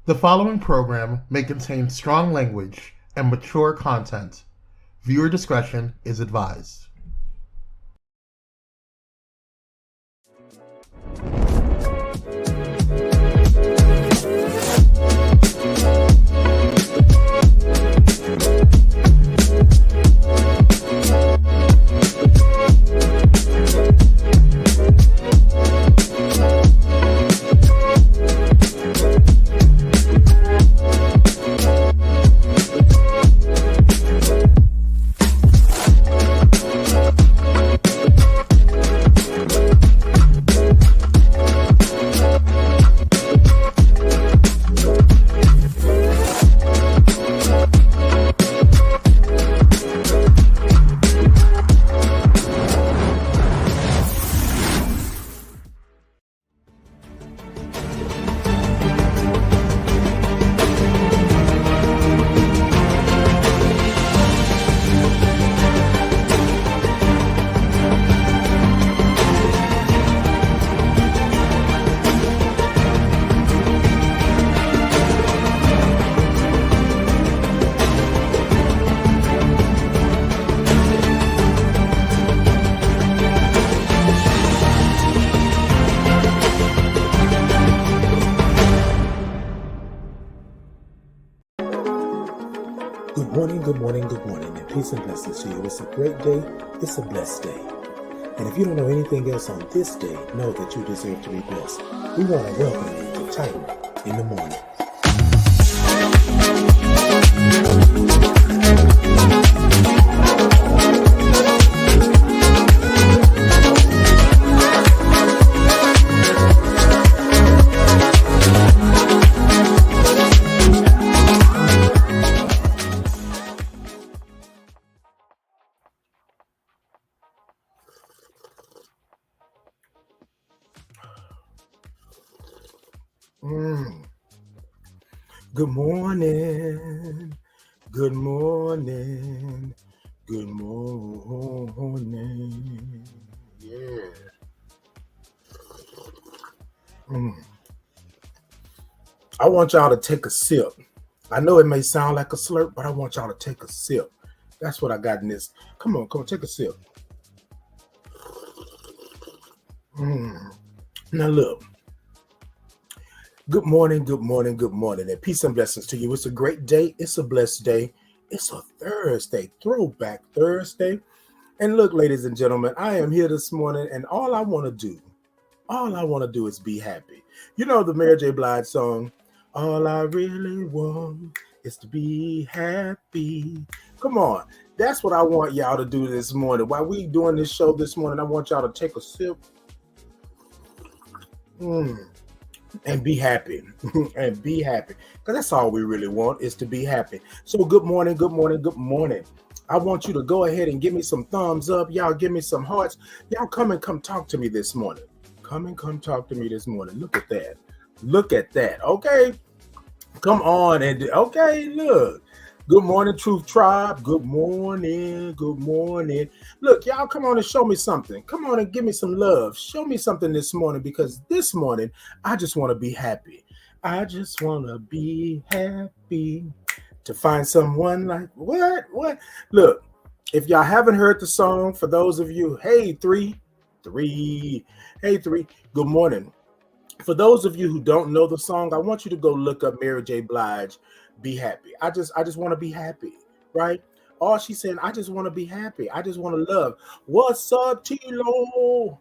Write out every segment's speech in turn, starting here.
The following program may contain strong language and mature content. Viewer discretion is advised. Good morning, and peace and blessings to you. It's a great day. It's a blessed day. And if you don't know anything else on this day, know that you deserve to be blessed. We want to welcome you to Pyro in the morning. Good morning. Good morning. Good morning. Yeah. I want y'all to take a sip. I know it may sound like a slurp, but I want y'all to take a sip. That's what I got in this. Come on, take a sip. Now look. Good morning, and peace and blessings to you. It's a great day. It's a blessed day. It's a Thursday, throwback Thursday. And look, ladies and gentlemen, I am here this morning, and all I want to do is be happy. You know the Mary J. Blige song, all I really want is to be happy. Come on. That's what I want y'all to do this morning. While we doing this show this morning, I want y'all to take a sip. And be happy. And be happy. Because that's all we really want is to be happy. So good morning. I want you to go ahead and give me some thumbs up. Y'all give me some hearts. Y'all come talk to me this morning. Come talk to me this morning. Look at that. Okay. Come on. Okay, look. Good morning, Truth Tribe. Good morning. Look, y'all come on and show me something. Come on and give me some love. Show me something this morning, because this morning, I just want to be happy. I just want to be happy to find someone like, what? Look, if y'all haven't heard the song, for those of you, hey, three, good morning. For those of you who don't know the song, I want you to go look up Mary J. Blige, Be Happy. I just want to be happy, right? All she's saying, I just want to be happy. I just want to love. What's up, T-Lo?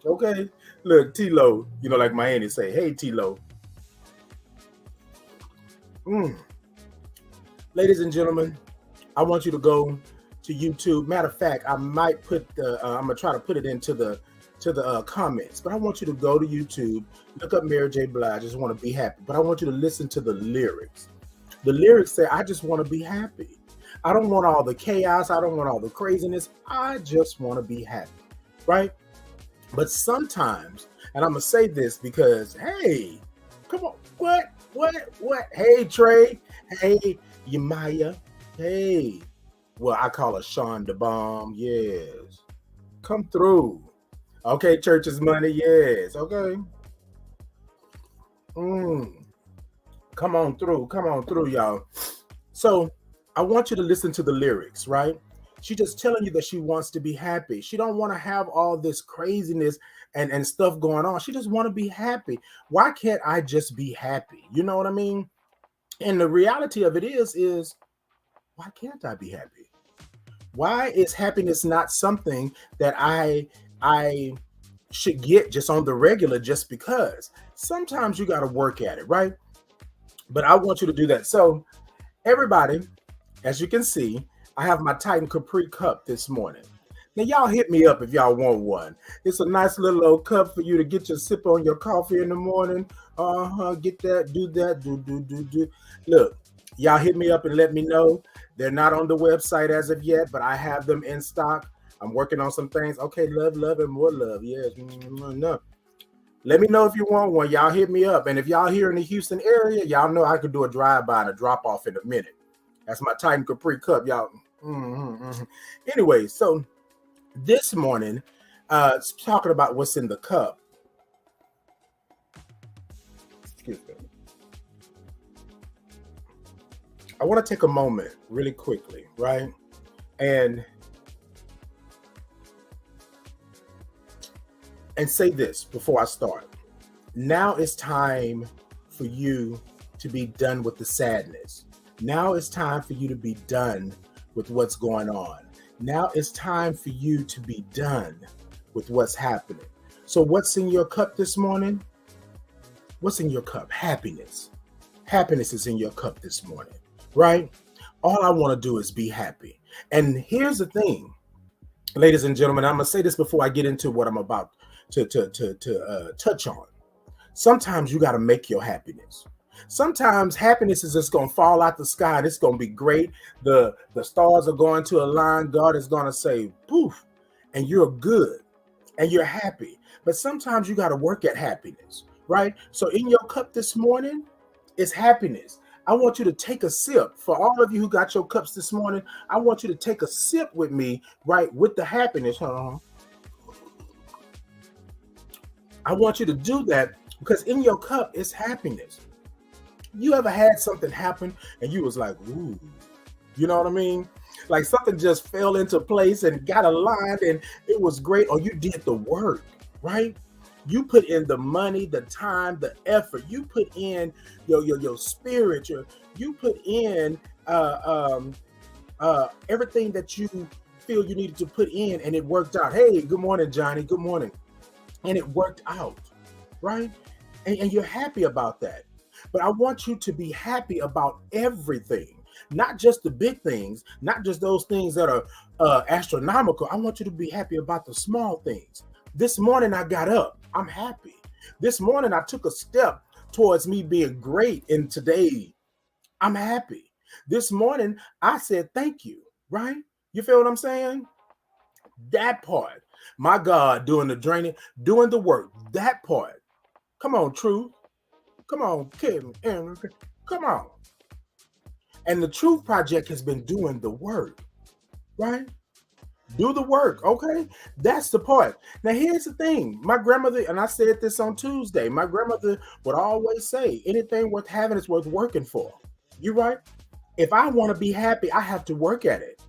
Okay. Look, T-Lo, like my auntie say, hey, T-Lo. Ladies and gentlemen, I want you to go to YouTube. Matter of fact, I might put I'm going to try to put it into the comments, but I want you to go to YouTube, look up Mary J. Blige, I just want to be happy. But I want you to listen to the lyrics. The lyrics say, I just want to be happy. I don't want all the chaos. I don't want all the craziness. I just want to be happy, right? But sometimes, and I'm going to say this because, hey, come on, what? Hey, Trey. Hey, Yamaya. Hey. Well, I call her Sean the Bomb. Yes. Come through. Okay, church's money. Yes. Okay. Come on through, y'all. So I want you to listen to the lyrics, right? She just telling you that she wants to be happy. She don't want to have all this craziness and stuff going on. She just want to be happy. Why can't I just be happy? You know what I mean? And the reality of it is why can't I be happy? Why is happiness not something that I should get just on the regular just because? Sometimes you got to work at it, right? But I want you to do that. So everybody, as you can see, I have my Titan Capri cup this morning. Now, y'all hit me up if y'all want one. It's a nice little old cup for you to get your sip on your coffee in the morning. Get that, do. Look, y'all hit me up and let me know. They're not on the website as of yet, but I have them in stock. I'm working on some things. Okay, love, and more love. Yes, no. Let me know if you want one. Y'all hit me up. And if y'all here in the Houston area, y'all know I could do a drive-by and a drop-off in a minute. That's my Titan Capri cup, y'all. Anyway, so this morning, talking about what's in the cup. Excuse me. I want to take a moment really quickly, right? And say this before I start. Now it's time for you to be done with the sadness. Now it's time for you to be done with what's going on. Now it's time for you to be done with what's happening. So what's in your cup this morning? What's in your cup? Happiness. Happiness is in your cup this morning, right? All I want to do is be happy. And here's the thing, ladies and gentlemen, I'm going to say this before I get into what I'm about to touch on. Sometimes you got to make your happiness. Sometimes happiness is just going to fall out the sky and it's going to be great. The stars are going to align. God is going to say, poof, and you're good and you're happy. But sometimes you got to work at happiness, right? So in your cup this morning is happiness. I want you to take a sip. For all of you who got your cups this morning, I want you to take a sip with me, right, with the happiness. I want you to do that because in your cup is happiness. You ever had something happen and you was like, ooh, you know what I mean? Like something just fell into place and got aligned and it was great, or you did the work, right? You put in the money, the time, the effort. You put in your spirit. You put in everything that you feel you needed to put in, and it worked out. Hey, good morning, Johnny. Good morning. And it worked out, right? And you're happy about that. But I want you to be happy about everything, not just the big things, not just those things that are astronomical. I want you to be happy about the small things. This morning I got up. I'm happy. This morning I took a step towards me being great in today. I'm happy. This morning I said thank you, right? You feel what I'm saying? That part. My God, doing the draining, doing the work. That part. Come on, Truth. Come on, Kim. Come on. And the Truth Project has been doing the work, right? Do the work, okay? That's the part. Now, here's the thing. My grandmother, and I said this on Tuesday, my grandmother would always say, anything worth having is worth working for. You right? If I want to be happy, I have to work at it.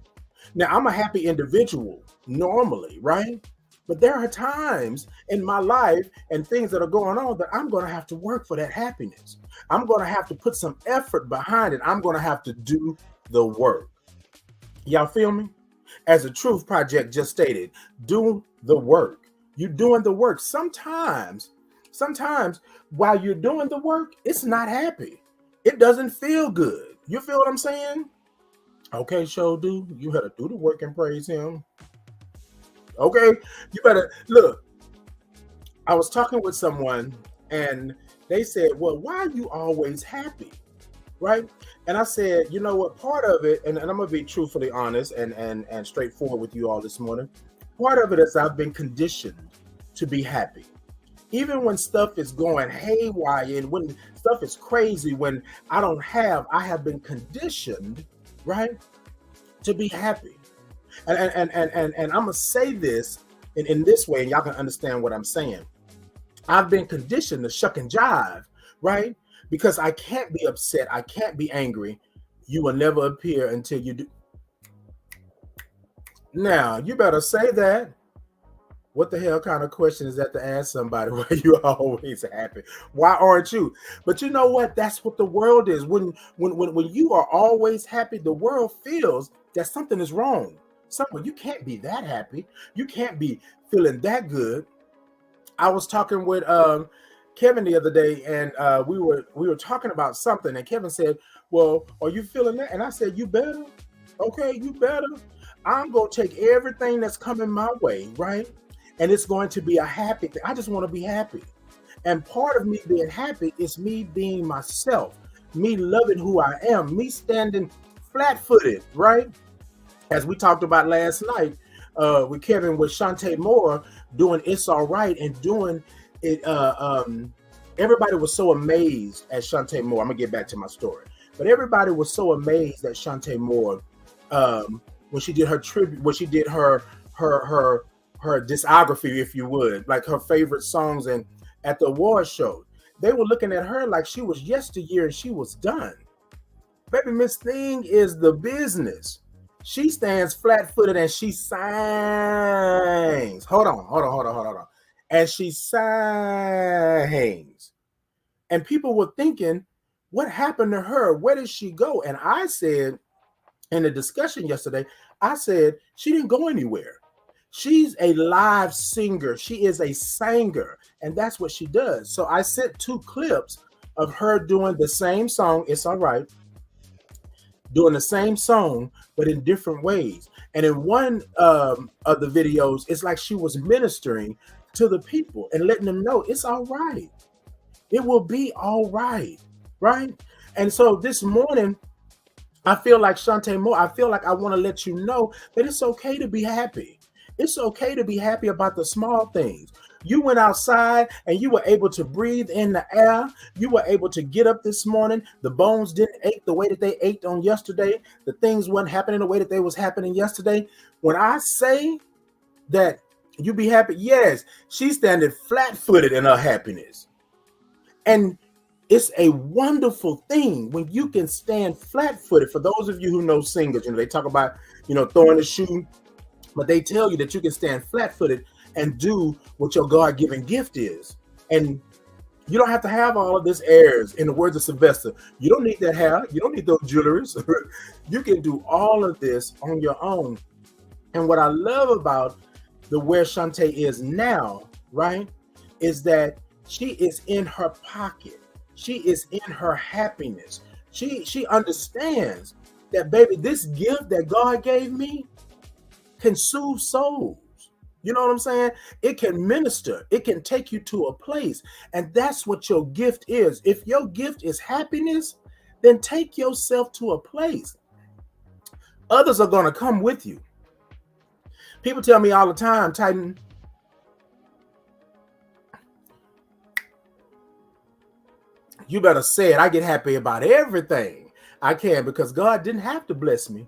Now, I'm a happy individual normally, right? But there are times in my life and things that are going on that I'm going to have to work for that happiness. I'm going to have to put some effort behind it. I'm going to have to do the work. Y'all feel me? As the Truth Project just stated, do the work. You're doing the work. Sometimes while you're doing the work, it's not happy. It doesn't feel good. You feel what I'm saying? Okay, show do. You better do the work and praise him. Okay, you better look. I was talking with someone and they said, well, why are you always happy? Right? And I said, you know what, part of it, and I'm gonna be truthfully honest and straightforward with you all this morning. Part of it is I've been conditioned to be happy. Even when stuff is going haywire and when stuff is crazy, when I have been conditioned, right, to be happy. And I'm gonna say this in this way, and y'all can understand what I'm saying. I've been conditioned to shuck and jive, right? because I can't be upset. I can't be angry. You will never appear until you do. Now, you better say that. What the hell kind of question is that to ask somebody why you always happy? Why aren't you? But you know what? That's what the world is. When you are always happy, the world feels that something is wrong. Something, you can't be that happy. You can't be feeling that good. I was talking with Kevin the other day, and we were talking about something, and Kevin said, "Well, are you feeling that?" And I said, "You better. Okay, you better. I'm gonna take everything that's coming my way, right? And it's going to be a happy thing. I just want to be happy. And part of me being happy is me being myself, me loving who I am, me standing flat-footed, right? As we talked about last night with Kevin, with Shantae Moore doing It's All Right and doing it. Everybody was so amazed at Shantae Moore. I'm gonna get back to my story, but everybody was so amazed at Shantae Moore when she did her tribute, when she did her discography, if you would, like her favorite songs, and at the award show, they were looking at her like she was yesteryear and she was done. Baby, Miss Thing is the business. She stands flat-footed and she sings. Hold on. And she sings. And people were thinking, what happened to her? Where did she go? And I said in the discussion yesterday, I said, she didn't go anywhere. She's a live singer. She is a singer, and that's what she does. So I sent 2 clips of her doing the same song, It's All Right, doing the same song, but in different ways. And in one of the videos, it's like she was ministering to the people and letting them know it's all right. It will be all right, right? And so this morning, I feel like Shantae Moore, I feel like I want to let you know that it's okay to be happy. It's okay to be happy about the small things. You went outside and you were able to breathe in the air. You were able to get up this morning. The bones didn't ache the way that they ached on yesterday. The things weren't happening the way that they was happening yesterday. When I say that you be happy, yes, she's standing flat-footed in her happiness. And it's a wonderful thing when you can stand flat-footed. For those of you who know singers, they talk about, throwing the shoe, but they tell you that you can stand flat-footed and do what your God-given gift is. And you don't have to have all of this airs. In the words of Sylvester, you don't need that hair. You don't need those jewelries. You can do all of this on your own. And what I love about where Shantae is now, right, is that she is in her pocket. She is in her happiness. She understands that, baby, this gift that God gave me can soothe souls. You know what I'm saying? It can minister. It can take you to a place. And that's what your gift is. If your gift is happiness, then take yourself to a place. Others are going to come with you. People tell me all the time, Titan, you better say it. I get happy about everything I can because God didn't have to bless me,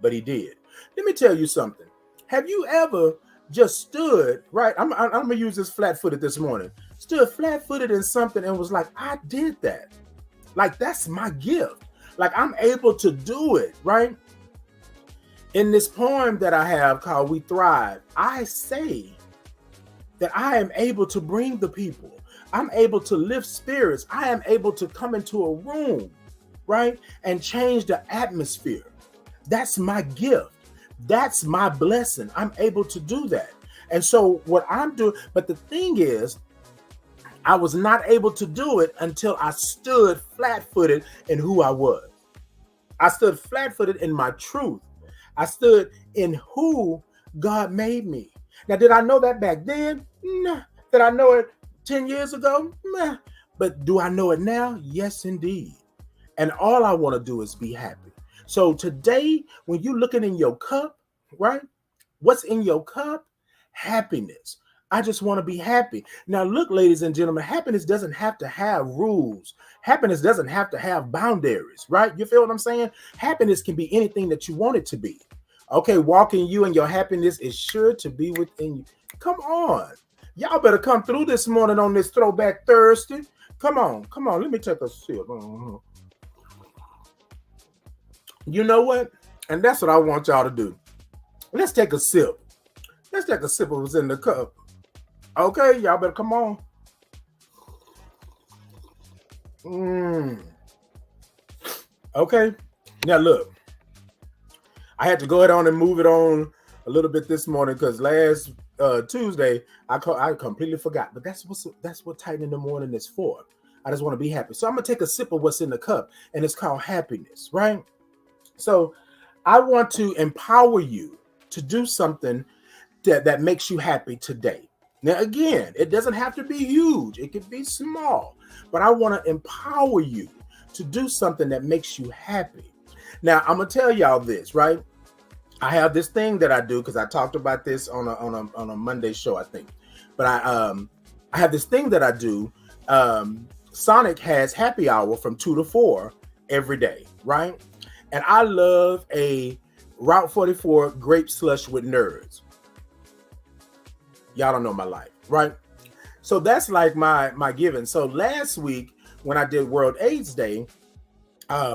but he did. Let me tell you something. Have you ever just stood, right? I'm going to use this flat-footed this morning. Stood flat-footed in something and was like, I did that. Like, that's my gift. Like, I'm able to do it, right? In this poem that I have called We Thrive, I say that I am able to bring the people. I'm able to lift spirits. I am able to come into a room, right, and change the atmosphere. That's my gift. That's my blessing. I'm able to do that. And so what I'm doing, but the thing is, I was not able to do it until I stood flat-footed in who I was. I stood flat-footed in my truth. I stood in who God made me. Now, did I know that back then? Nah. Did I know it 10 years ago? Nah. But do I know it now? Yes, indeed. And all I want to do is be happy. So today, when you're looking in your cup, right? What's in your cup? Happiness. I just want to be happy. Now, look, ladies and gentlemen, happiness doesn't have to have rules. Happiness doesn't have to have boundaries, right? You feel what I'm saying? Happiness can be anything that you want it to be. Okay, walking you and your happiness is sure to be within you. Come on. Y'all better come through this morning on this Throwback Thursday. Come on. Let me take a sip. You know what? And that's what I want y'all to do. Let's take a sip. Let's take a sip of what's in the cup. Okay, y'all better come on. Okay. Now look, I had to go ahead on and move it on a little bit this morning because last Tuesday I completely forgot. But that's what Titan in the Morning is for. I just want to be happy. So I'm gonna take a sip of what's in the cup, and it's called happiness, right? So I want to empower you to do something that makes you happy today. Now, again, it doesn't have to be huge. It could be small, but I want to empower you to do something that makes you happy. Now, I'm gonna tell y'all this, right? I have this thing that I do because I talked about this on a Monday show, I think. But I have this thing that I do. Sonic has happy hour from 2 to 4 every day, right? And I love a Route 44 grape slush with nerds. Y'all don't know my life, right? So that's like my giving. So last week when I did World AIDS Day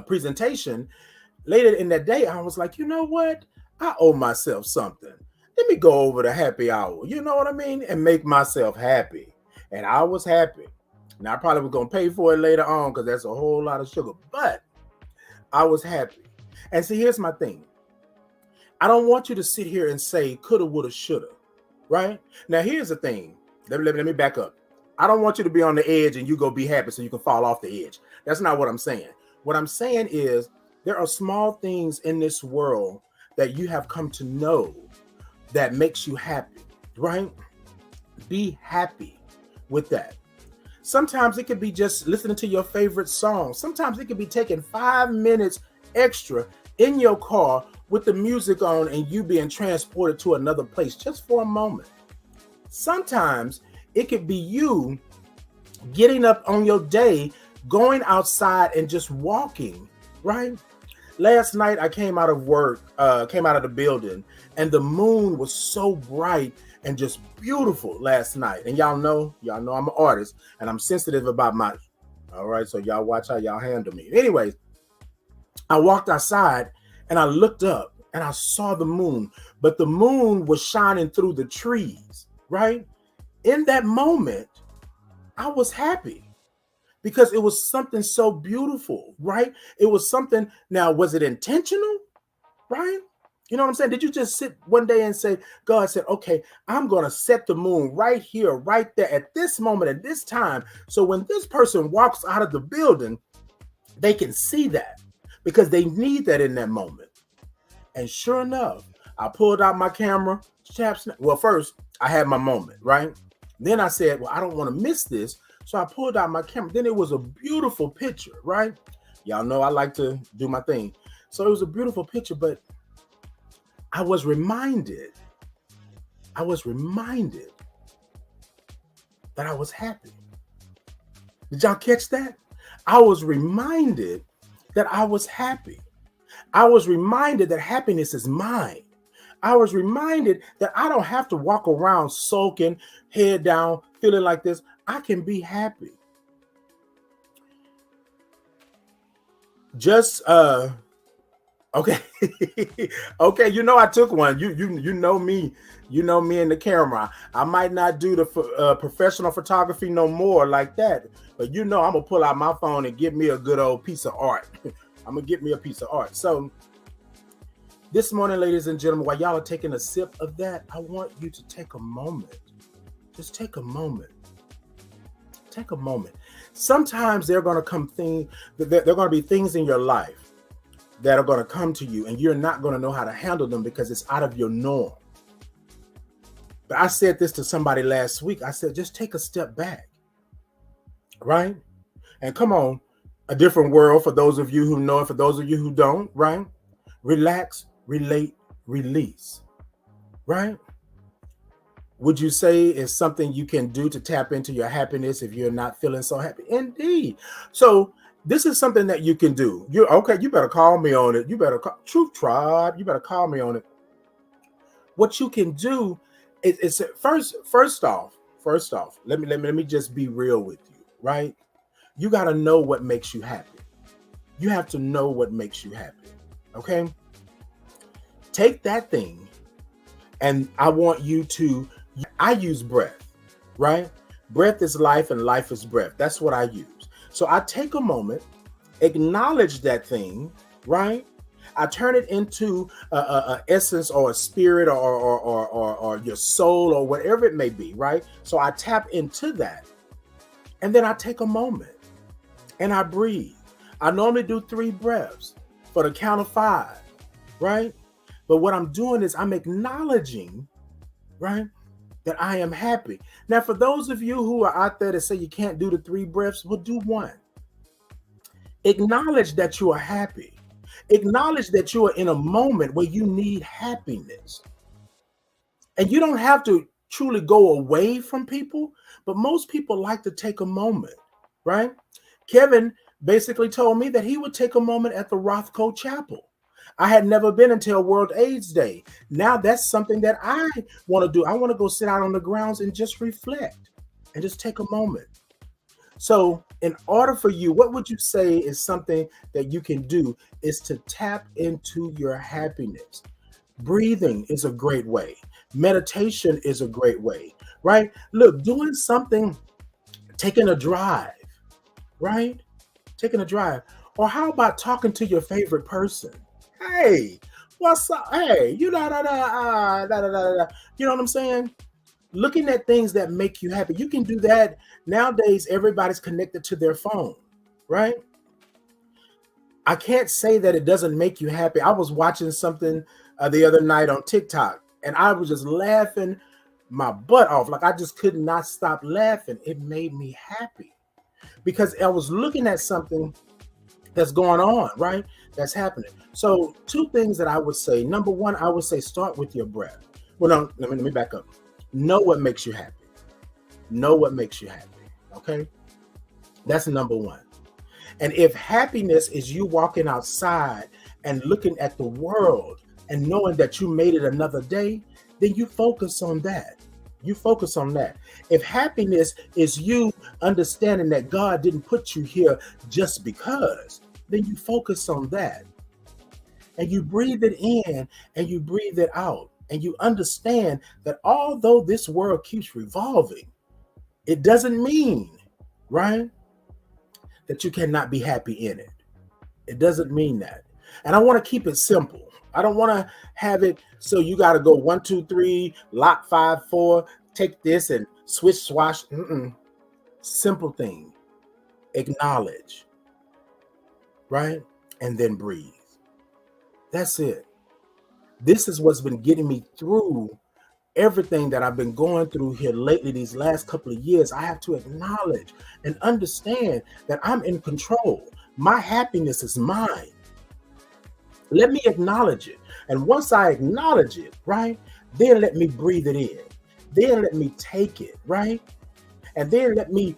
presentation, later in that day, I was like, you know what? I owe myself something. Let me go over to happy hour, you know what I mean? And make myself happy. And I was happy. Now I probably was gonna pay for it later on because that's a whole lot of sugar, but I was happy. And see, here's my thing. I don't want you to sit here and say coulda, woulda, shoulda, right? Now here's the thing. Let me back up. I don't want you to be on the edge and you go be happy so you can fall off the edge. That's not what I'm saying. What I'm saying is there are small things in this world that you have come to know that makes you happy, right? Be happy with that. Sometimes it could be just listening to your favorite song. Sometimes it could be taking 5 minutes extra in your car with the music on and you being transported to another place just for a moment. Sometimes it could be you getting up on your day, going outside and just walking, right? Last night I came out of the building, and the moon was so bright and just beautiful last night. And y'all know I'm an artist and I'm sensitive about my, all right, so y'all watch how y'all handle me. Anyways, I walked outside and I looked up and I saw the moon, but the moon was shining through the trees, right? In that moment, I was happy because it was something so beautiful, right? It was something. Now, was it intentional, right? You know what I'm saying? Did you just sit one day and say, God said, okay, I'm going to set the moon right here, right there at this moment, at this time. So when this person walks out of the building, they can see that because they need that in that moment. And sure enough, I pulled out my camera. Well, first I had my moment, right? Then I said, well, I don't want to miss this. So I pulled out my camera. Then it was a beautiful picture, right? Y'all know I like to do my thing. So it was a beautiful picture, but I was reminded that I was happy. Did y'all catch that? I was reminded that I was happy. I was reminded that happiness is mine. I was reminded that I don't have to walk around sulking, head down, feeling like this. I can be happy. Just okay. Okay, you know I took one. You know me. You know me in the camera. I might not do the professional photography no more like that, but you know I'm gonna pull out my phone and get me a good old piece of art. I'm gonna get me a piece of art. So this morning, ladies and gentlemen, while y'all are taking a sip of that, I want you to take a moment. Just take a moment. Take a moment. Sometimes there are going to come there are going to be things in your life that are going to come to you and you're not going to know how to handle them because it's out of your norm. But I said this to somebody last week. I said, just take a step back, right? And come on, a different world for those of you who know it, for those of you who don't, right? Relax, relate, release, right? Would you say it's something you can do to tap into your happiness if you're not feeling so happy? Indeed. So this is something that you can do. You better call me on it. You better call Truth Tribe. You better call me on it. What you can do is first off, let me just be real with you, right? You got to know what makes you happy. You have to know what makes you happy. Okay? Take that thing, and I want you to, I use breath, right? Breath is life and life is breath. That's what I use. So I take a moment, acknowledge that thing, right? I turn it into a essence or a spirit or your soul or whatever it may be, right? So I tap into that, and then I take a moment and I breathe. I normally do 3 breaths for the count of 5, right? But what I'm doing is I'm acknowledging, right, that I am happy. Now, for those of you who are out there that say you can't do the 3 breaths, well, do 1. Acknowledge that you are happy. Acknowledge that you are in a moment where you need happiness. And you don't have to truly go away from people, but most people like to take a moment, right? Kevin basically told me that he would take a moment at the Rothko Chapel. I had never been until World AIDS Day. Now that's something that I want to do. I want to go sit out on the grounds and just reflect and just take a moment. So in order for you, what would you say is something that you can do is to tap into your happiness? Breathing is a great way. Meditation is a great way, right? Look, doing something, taking a drive, right? Taking a drive. Or how about talking to your favorite person? Hey, what's up? Hey, you You know what I'm saying? Looking at things that make you happy. You can do that. Nowadays, everybody's connected to their phone, right? I can't say that it doesn't make you happy. I was watching something the other night on TikTok, and I was just laughing my butt off. Like I just could not stop laughing. It made me happy because I was looking at something that's going on, right? That's happening. So 2 things that I would say. Number 1, I would say start with your breath. Well, no, let me back up. Know what makes you happy. Know what makes you happy. Okay? That's number 1. And if happiness is you walking outside and looking at the world and knowing that you made it another day, then you focus on that. You focus on that. If happiness is you understanding that God didn't put you here just because, then you focus on that. And you breathe it in and you breathe it out. And you understand that although this world keeps revolving, it doesn't mean, right, that you cannot be happy in it. It doesn't mean that. And I want to keep it simple. I don't want to have it so you got to go 1, 2, 3, lock 5, 4, take this and switch, swash. Simple thing. Acknowledge, right? And then breathe. That's it. This is what's been getting me through everything that I've been going through here lately, these last couple of years. I have to acknowledge and understand that I'm in control. My happiness is mine. Let me acknowledge it. And once I acknowledge it, right, then let me breathe it in. Then let me take it, right? And then let me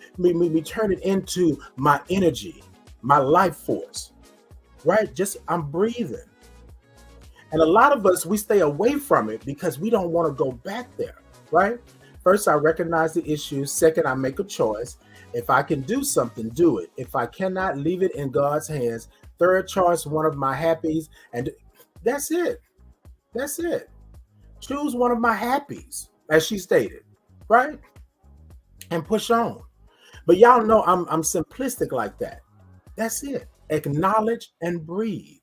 turn it into my energy, my life force, right? Just I'm breathing. And a lot of us, we stay away from it because we don't want to go back there, right? First, I recognize the issue. Second, I make a choice. If I can do something, do it. If I cannot, leave it in God's hands. Third choice, one of my happies. And that's it. That's it. Choose one of my happies, as she stated, right? And push on. But y'all know I'm simplistic like that. That's it. Acknowledge and breathe.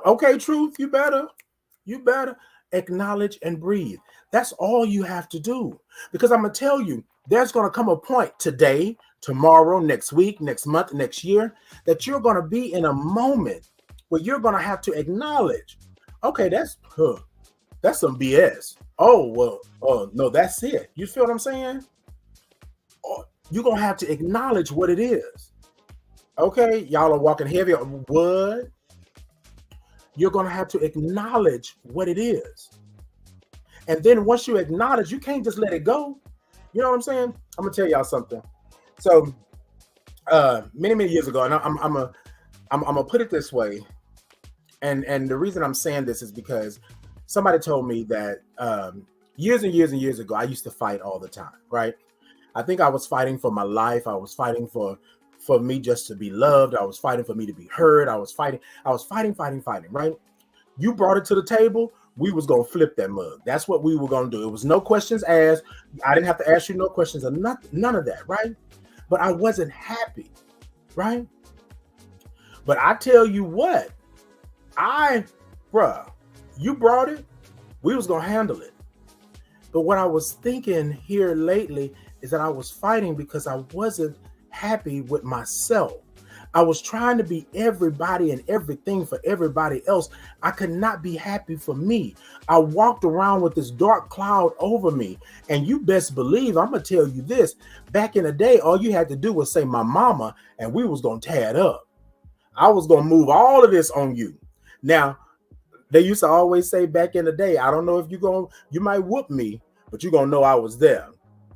Okay, Truth, you better acknowledge and breathe. That's all you have to do. Because I'm going to tell you, there's going to come a point today, tomorrow, next week, next month, next year, that you're going to be in a moment where you're going to have to acknowledge, okay, that's some BS. Oh, well, no, that's it. You feel what I'm saying? You're going to have to acknowledge what it is. Okay, y'all are walking heavy on what? You're going to have to acknowledge what it is. And then once you acknowledge, you can't just let it go. You know what I'm saying? I'm going to tell y'all something. So many years ago, and I'm going to put it this way. And the reason I'm saying this is because somebody told me that years and years ago, I used to fight all the time, right? I think I was fighting for my life. I was fighting for for me just to be loved. I was fighting for me to be heard. I was fighting, right? You brought it to the table. We was going to flip that mug. That's what we were going to do. It was no questions asked. I didn't have to ask you no questions or nothing, none of that, right? But I wasn't happy, right? But I tell you what, you brought it. We was going to handle it. But what I was thinking here lately is that I was fighting because I wasn't happy with myself. I was trying to be everybody and everything for everybody else. I could not be happy for me. I walked around with this dark cloud over me. And you best believe, I'm going to tell you this, back in the day, all you had to do was say my mama and we was going to tear it up. I was going to move all of this on you. Now, they used to always say back in the day, I don't know if you might whoop me, but you're going to know I was there.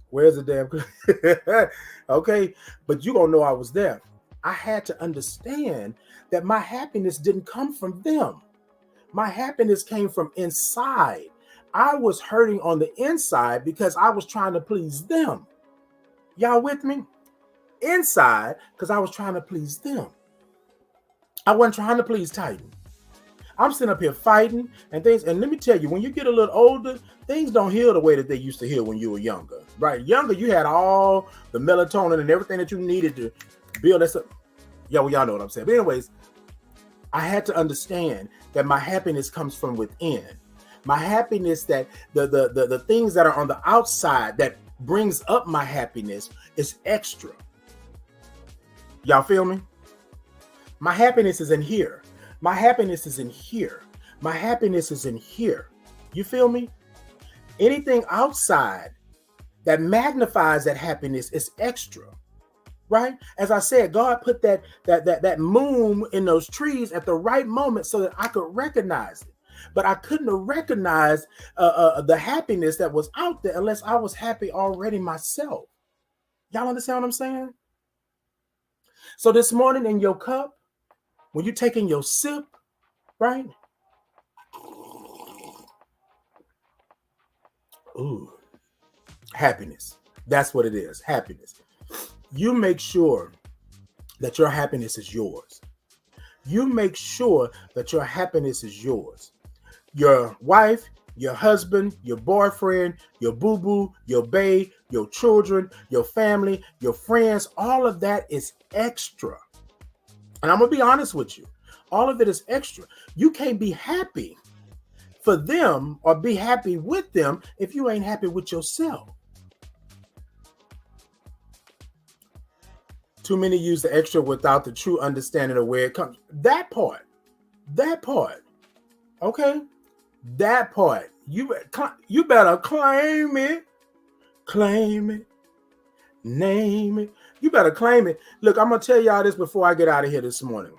Where's the damn? Okay, but you're going to know I was there. I had to understand that my happiness didn't come from them. My happiness came from inside. I was hurting on the inside because I was trying to please them. Y'all with me? Inside, because I was trying to please them. I wasn't trying to please Titan. I'm sitting up here fighting and things. And let me tell you, when you get a little older, things don't heal the way that they used to heal when you were younger, right? Younger, you had all the melatonin and everything that you needed to build that stuff. Yeah, well, y'all know what I'm saying. But anyways, I had to understand that my happiness comes from within. My happiness, that the things that are on the outside that brings up my happiness is extra. Y'all feel me? My happiness is in here. My happiness is in here. My happiness is in here. You feel me? Anything outside that magnifies that happiness is extra, right? As I said, God put that moon in those trees at the right moment so that I could recognize it. But I couldn't recognize the happiness that was out there unless I was happy already myself. Y'all understand what I'm saying? So this morning in your cup, when you're taking your sip, right? Ooh, happiness. That's what it is, happiness. You make sure that your happiness is yours. You make sure that your happiness is yours. Your wife, your husband, your boyfriend, your boo-boo, your bae, your children, your family, your friends, all of that is extra. And I'm going to be honest with you. All of it is extra. You can't be happy for them or be happy with them if you ain't happy with yourself. Too many use the extra without the true understanding of where it comes. That part, okay? That part. You better claim it, name it. You better claim it. Look, I'm going to tell y'all this before I get out of here this morning.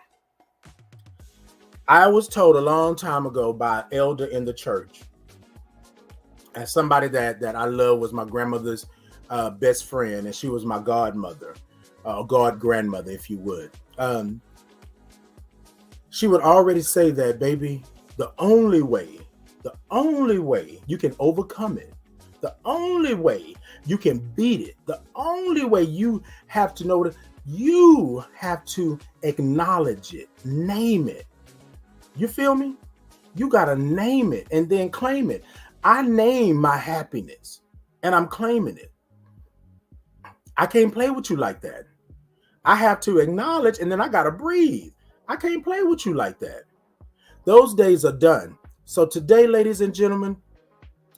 I was told a long time ago by an elder in the church, and somebody that I love was my grandmother's best friend, and she was my godmother, god grandmother, if you would. She would already say that, baby, the only way you can overcome it, the only way you can beat it, the only way you have to know that you have to acknowledge it, name it. You feel me? You got to name it and then claim it. I name my happiness and I'm claiming it. I can't play with you like that. I have to acknowledge and then I got to breathe. I can't play with you like that. Those days are done. So today, ladies and gentlemen,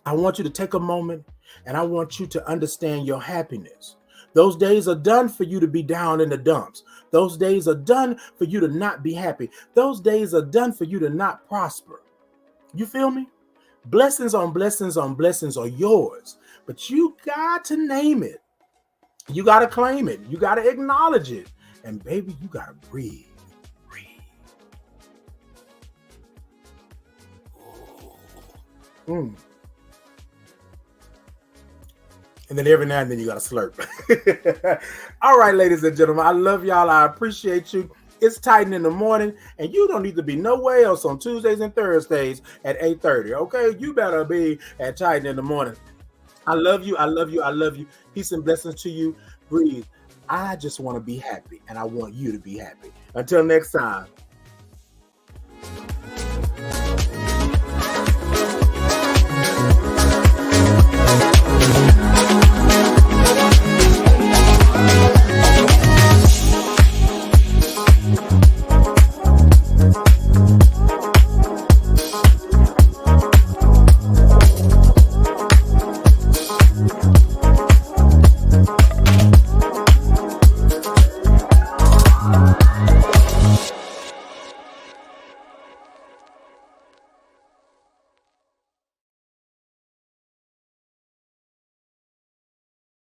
I want you to take a moment and I want you to understand your happiness. Those days are done for you to be down in the dumps. Those days are done for you to not be happy. Those days are done for you to not prosper. You feel me? Blessings on blessings on blessings are yours, but you got to name it. You got to claim it. You got to acknowledge it. And baby, you got to breathe. And then every now and then you got to slurp. All right, ladies and gentlemen, I love y'all. I appreciate you. It's Titan in the morning, and you don't need to be nowhere else on Tuesdays and Thursdays at 8:30. Okay, you better be at Titan in the morning. I love you. I love you. I love you. Peace and blessings to you. Breathe. I just want to be happy, and I want you to be happy. Until next time.